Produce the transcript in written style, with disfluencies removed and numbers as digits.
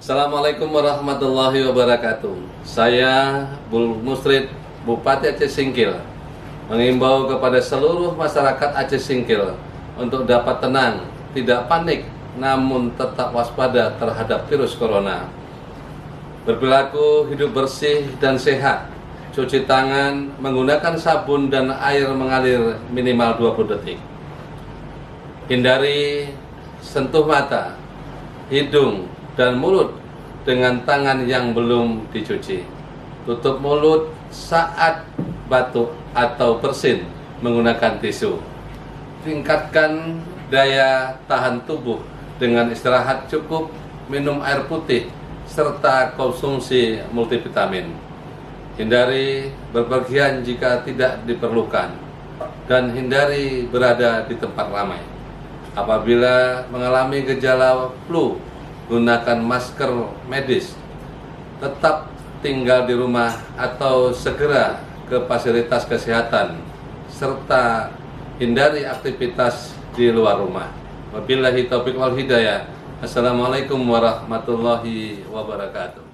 Assalamualaikum warahmatullahi wabarakatuh. Saya Bul Musrid, Bupati Aceh Singkil, mengimbau kepada seluruh masyarakat Aceh Singkil untuk dapat tenang, tidak panik, namun tetap waspada terhadap virus corona. Berperilaku hidup bersih dan sehat, cuci tangan menggunakan sabun dan air mengalir minimal 20 detik. Hindari sentuh mata, hidung, dan mulut dengan tangan yang belum dicuci. Tutup mulut saat batuk atau bersin menggunakan tisu. Tingkatkan daya tahan tubuh dengan istirahat cukup, minum air putih, serta konsumsi multivitamin. Hindari berpergian jika tidak diperlukan, dan hindari berada di tempat ramai. Apabila mengalami gejala flu, gunakan masker medis, tetap tinggal di rumah atau segera ke fasilitas kesehatan, serta hindari aktivitas di luar rumah. Wabillahi taufiq wal hidayah. Assalamualaikum warahmatullahi wabarakatuh.